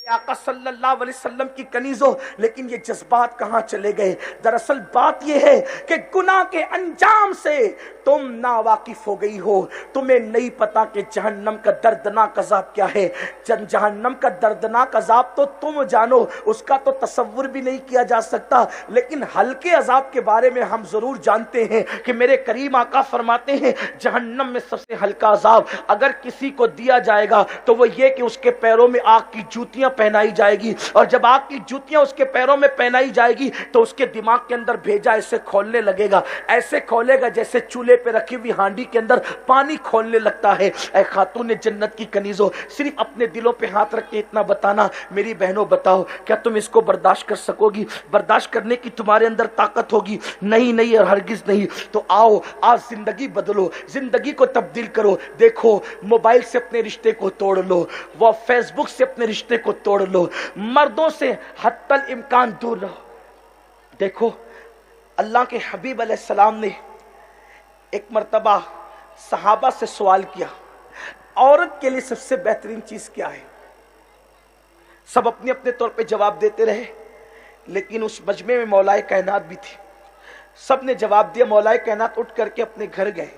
آقا صلی اللہ علیہ وسلم کی کنیزوں، لیکن یہ جذبات کہاں چلے گئے؟ دراصل بات یہ ہے کہ گناہ کے انجام سے تم ناواقف ہو گئی ہو، تمہیں نہیں پتا کہ جہنم کا دردناک عذاب کیا ہے۔ جہنم کا دردناک عذاب تو تم جانو، اس کا تو تصور بھی نہیں کیا جا سکتا، لیکن ہلکے عذاب کے بارے میں ہم ضرور جانتے ہیں کہ میرے کریم آقا فرماتے ہیں جہنم میں سب سے ہلکا عذاب اگر کسی کو دیا جائے گا تو وہ یہ کہ اس کے پیروں میں آگ کی جوتیاں پہنائی جائے گی، اور جب آگ کی جوتیاں اس کے پیروں میں پہنائی جائے گی تو اس کے دماغ کے اندر بھیجا ایسے کھولنے لگے گا، ایسے کھولے گا جیسے چولہے پہ رکھی ہوئی ہانڈی کے اندر پانی کھولنے لگتا ہے۔ اے خاتون جنت کی کنیزوں، صرف اپنے دلوں پہ ہاتھ رکھ کے اتنا بتانا، میری بہنوں بتاؤ کیا تم اس کو برداشت کر سکو گی؟ برداشت کرنے کی تمہارے اندر طاقت ہوگی؟ نہیں نہیں اور ہرگز نہیں۔ تو آؤ آج زندگی بدلو، زندگی کو تبدیل کرو۔ دیکھو موبائل سے اپنے رشتے کو توڑ لو، وہ فیس بک سے اپنے رشتے کو توڑ لو، مردوں سے حتی الامکان دور رہو۔ دیکھو اللہ کے حبیب علیہ السلام نے ایک مرتبہ صحابہ سے سوال کیا، عورت کے لیے سب سے بہترین چیز کیا ہے؟ سب اپنے اپنے طور پہ جواب دیتے رہے، لیکن اس مجمع میں مولا کائنات بھی تھی۔ سب نے جواب دیا، مولا کائنات اٹھ کر کے اپنے گھر گئے۔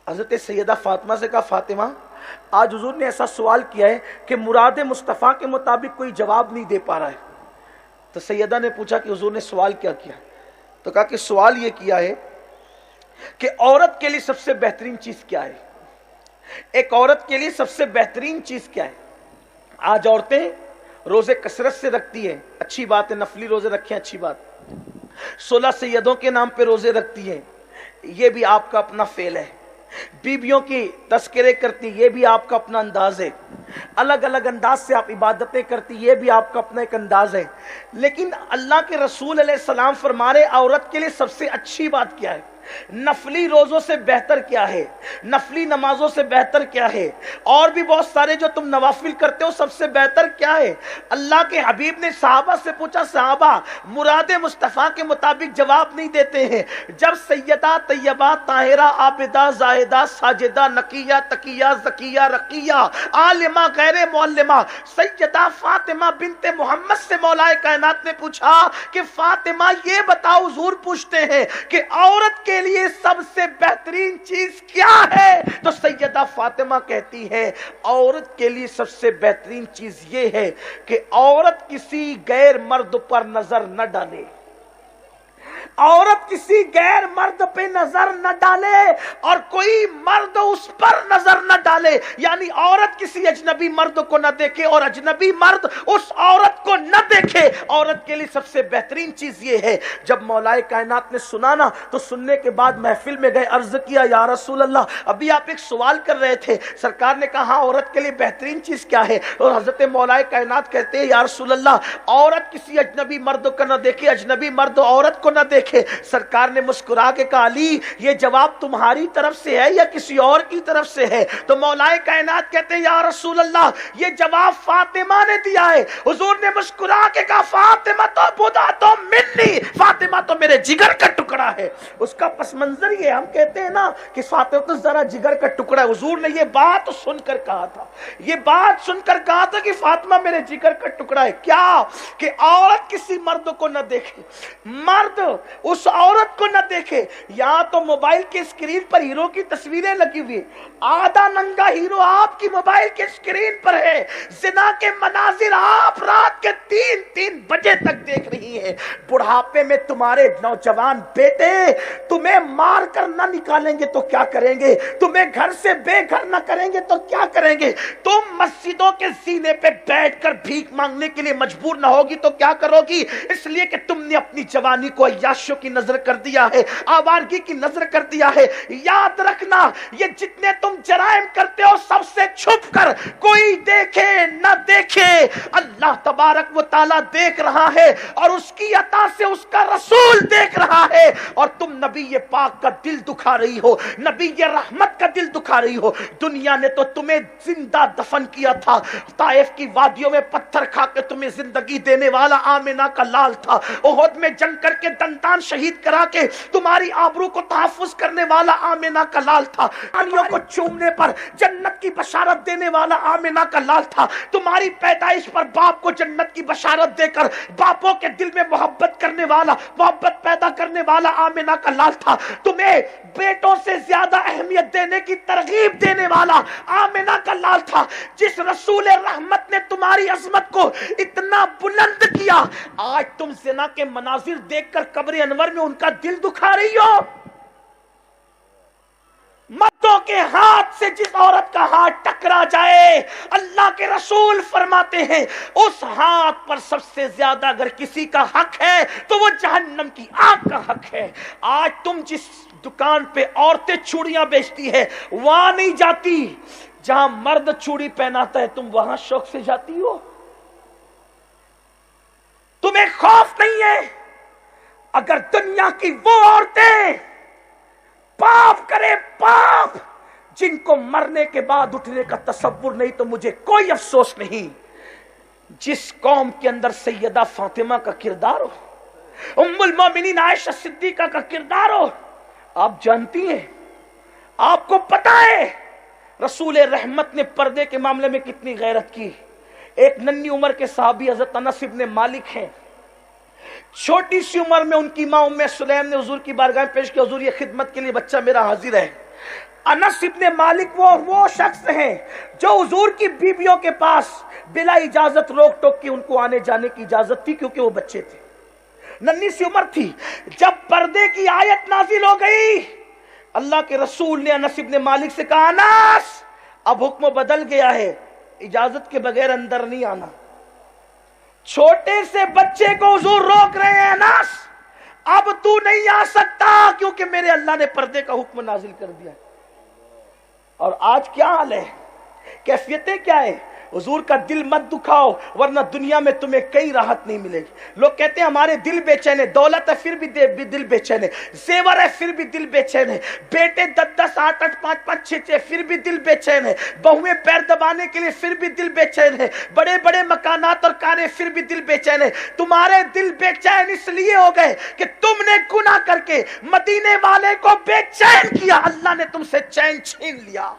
حضرت سیدہ فاطمہ سے کہا فاطمہ آج حضور نے ایسا سوال کیا ہے کہ مراد مصطفیٰ کے مطابق کوئی جواب نہیں دے پا رہا ہے۔ تو سیدہ نے پوچھا کہ حضور نے سوال کیا کیا؟ تو کہا کہ سوال یہ کیا ہے کہ عورت کے لیے سب سے بہترین چیز کیا ہے؟ ایک عورت کے لیے سب سے بہترین چیز کیا ہے؟ آج عورتیں روزے کثرت سے رکھتی ہیں، اچھی بات ہے، نفلی روزے رکھیں اچھی بات، 16 سیدوں کے نام پہ روزے رکھتی ہیں، یہ بھی آپ کا اپنا فعل ہے، بیویوں کی تذکرے کرتی، یہ بھی آپ کا اپنا انداز ہے، الگ الگ انداز سے آپ عبادتیں کرتی، یہ بھی آپ کا اپنا ایک انداز ہے، لیکن اللہ کے رسول علیہ السلام فرما رہے عورت کے لیے سب سے اچھی بات کیا ہے؟ نفلی روزوں سے بہتر کیا ہے؟ نفلی نمازوں سے بہتر کیا ہے؟ اور بھی بہت سارے جو تم نوافل کرتے ہو سب سے بہتر کیا ہے؟ اللہ کے حبیب نے صحابہ سے پوچھا، صحابہ مراد مصطفیٰ کے مطابق جواب نہیں دیتے ہیں۔ جب سیدہ طیبہ طاہرہ عابدہ زاہدہ ساجدہ نقیہ تقیہ زکیہ رقیہ عالمہ غیر معلمہ سیدہ فاطمہ بنت محمد سے مولا کائنات نے پوچھا کہ فاطمہ یہ بتاؤ، حضور پوچھتے ہیں کہ عورت کے لیے سب سے بہترین چیز کیا ہے؟ تو سیدہ فاطمہ کہتی ہے عورت کے لیے سب سے بہترین چیز یہ ہے کہ عورت کسی غیر مرد پر نظر نہ ڈالے، عورت کسی غیر مرد پہ نظر نہ ڈالے اور کوئی مرد اس پر نظر نہ ڈالے، یعنی عورت کسی اجنبی مرد کو نہ دیکھے اور اجنبی مرد اس عورت کو نہ دیکھے۔ عورت کے لیے سب سے بہترین چیز یہ ہے۔ جب مولا کائنات نے سنا نا تو سننے کے بعد محفل میں گئے، عرض کیا یا رسول اللہ ابھی آپ ایک سوال کر رہے تھے، سرکار نے کہا عورت کے لیے بہترین چیز کیا ہے؟ اور حضرت مولا کائنات کہتے ہیں یا رسول اللہ عورت کسی اجنبی مرد کو نہ دیکھے، اجنبی مرد عورت کو نہ دیکھے۔ سرکار نے مسکرا کے کہا علی یہ جواب تمہاری طرف سے ہے یا کسی اور کی طرف سے ہے؟ تو مولا کائنات کہتے ہیں یا رسول اللہ یہ جواب فاطمہ نے دیا ہے۔ حضور نے مسکرا کے کہا فاطمہ تو بدا تو منی، فاطمہ تو میرے جگر کا ٹکڑا ہے۔ اس کا پس منظر یہ ہم کہتے ہیں نا کہ فاطمہ تو ذرا جگر کا ٹکڑا ہے، حضور نے یہ بات سن کر کہا تھا، یہ بات سن کر کہا تھا کہ فاطمہ میرے جگر کا ٹکڑا ہے۔ کیا کہ عورت کسی مرد کو نہ دیکھے، مرد اس عورت کو نہ دیکھے۔ یہاں تو موبائل کے اسکرین پر ہیرو کی تصویریں لگی ہوئی، آدھا ننگا ہیرو آپ کی موبائل کے اسکرین پر ہے، زنا کے مناظر آپ رات کے 3 بجے تک دیکھ رہی ہیں۔ بڑھاپے میں تمہارے نوجوان بیٹے تمہیں مار کر نہ نکالیں گے تو کیا کریں گے؟ تمہیں گھر سے بے گھر نہ کریں گے تو کیا کریں گے؟ تم مسجدوں کے زینے پہ بیٹھ کر بھیک مانگنے کے لیے مجبور نہ ہوگی تو کیا کرو گی؟ اس لیے کہ تم نے اپنی جوانی کو عیاشیوں کی نظر کر دیا ہے، آوارگی کی نظر کر دیا ہے۔ یاد رکھنا یہ جتنے تم جرائم کرتے ہو سب سے چھپ کر، کوئی دیکھے نہ دیکھے اللہ تبارک و تعالیٰ دیکھ رہا ہے اور اس کی عطا سے اس کا رسول دیکھ رہا ہے، اور تم نبی پاک کا دل دکھا رہی ہو، نبی رحمت کا دل دکھا رہی ہو۔ دنیا نے تو تمہیں زندہ دفن کیا تھا، طائف کی وادیوں میں پتھر کھا کے تمہیں زندگی دینے والا آمنہ کا لال تھا، احد میں جنگ کر کے دندان شہید کرا کے تمہاری آبرو کو تحفظ کرنے والا آمنہ کا لال تھا۔ ناریوں کو چومنے پر جنت کی بشارت دینے والا آمنہ کا لال تھا. تمہاری پیدائش پر باپ کو جنت کی بشارت دے کر باپوں کے دل میں محبت کرنے والا, محبت پیدا کرنے والا آمنہ کا لال تھا. تمہیں بیٹوں سے زیادہ اہمیت دینے کی ترغیب دینے والا آمنہ کا لال تھا. جس رسول رحمت نے تمہاری عظمت کو اتنا بلند کیا, آج تم زنا کے مناظر دیکھ کر قبر انور میں ان کا دل دکھا رہی ہو. مردوں کے ہاتھ سے جس عورت کا ہاتھ ٹکرا جائے, اللہ کے رسول فرماتے ہیں اس ہاتھ پر سب سے زیادہ اگر کسی کا حق ہے تو وہ جہنم کی آگ کا حق ہے. آج تم جس دکان پہ عورتیں چوڑیاں بیچتی ہے وہاں نہیں جاتی, جہاں مرد چوڑی پہناتا ہے تم وہاں شوق سے جاتی ہو. تمہیں خوف نہیں ہے اگر دنیا کی وہ عورتیں پاپ کرے پاپ جن کو مرنے کے بعد اٹھنے کا تصور نہیں, تو مجھے کوئی افسوس نہیں. جس قوم کے اندر سیدہ فاطمہ کا کردار ہو, ام المومنین عائشہ صدیقہ کا کردار ہو, آپ جانتی ہیں, آپ کو پتا ہے رسول رحمت نے پردے کے معاملے میں کتنی غیرت کی. ایک ننھی عمر کے صحابی حضرت انس ابن مالک ہیں. چھوٹی سی عمر میں ان کی ماں ام سلیم نے حضور کی بارگاہ میں پیش کیا, حضور یہ خدمت کے لیے بچہ میرا حاضر ہے. انس ابن مالک وہ شخص ہیں جو حضور کی بیویوں کے پاس بلا اجازت روک ٹوک کی ان کو آنے جانے کی اجازت تھی, کیونکہ وہ بچے تھے, ننھی سی عمر تھی. جب پردے کی آیت نازل ہو گئی, اللہ کے رسول نے انس ابن مالک سے کہا انس اب حکم بدل گیا ہے, اجازت کے بغیر اندر نہیں آنا. چھوٹے سے بچے کو حضور روک رہے ہیں, انس اب تو نہیں آ سکتا کیونکہ میرے اللہ نے پردے کا حکم نازل کر دیا. اور آج کیا حال ہے, کیفیتیں کیا ہے؟ حضور کا دل مت دکھاؤ ورنہ دنیا میں تمہیں کئی راحت نہیں ملے گی. لوگ کہتے ہیں ہمارے دل بے چین ہے, دولت ہے پھر بھی دل بے چین ہے, زیور ہے پھر بھی دل بے چین ہے, بیٹے 10 8 5 5 6 پھر بھی دل بے چین ہے, بہویں پیر دبانے کے لیے پھر بھی دل بے چین ہے, بڑے بڑے مکانات اور کاریں پھر بھی دل بے چین ہے. تمہارے دل بے چین اس لیے ہو گئے کہ تم نے گناہ کر کے مدینے والے کو بے چین کیا, اللہ نے تم سے چین چھین لیا.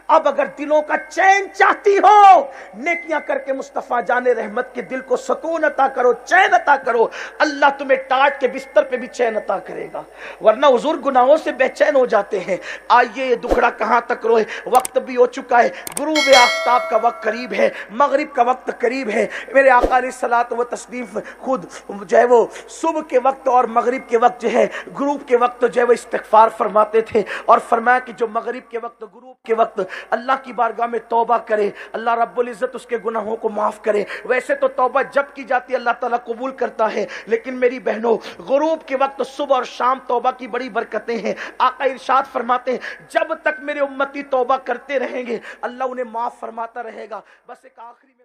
اب اگر دلوں کا چین چاہتی ہو, نیکیاں کر کے مصطفیٰ جان رحمت کے دل کو سکون عطا کرو, چین عطا کرو, اللہ تمہیں ٹاٹ کے بستر پہ بھی چین عطا کرے گا. ورنہ حضور گناہوں سے بے چین ہو جاتے ہیں. آئیے یہ دکھڑا کہاں تک روئے, وقت بھی ہو چکا ہے, غروب آفتاب کا وقت قریب ہے, مغرب کا وقت قریب ہے. میرے آقا علیہ الصلوۃ والتسلیم خود جو ہے وہ صبح کے وقت اور مغرب کے وقت جو ہے غروب کے وقت جو ہے وہ استغفار فرماتے تھے, اور فرمایا کہ جو مغرب کے وقت غروب کے وقت اللہ کی بارگاہ میں توبہ کرے اللہ رب العزت اس کے گناہوں کو معاف کرے. ویسے تو توبہ جب کی جاتی ہے اللہ تعالیٰ قبول کرتا ہے, لیکن میری بہنوں غروب کے وقت صبح اور شام توبہ کی بڑی برکتیں ہیں. آقا ارشاد فرماتے ہیں جب تک میرے امتی توبہ کرتے رہیں گے اللہ انہیں معاف فرماتا رہے گا. بس ایک آخری میں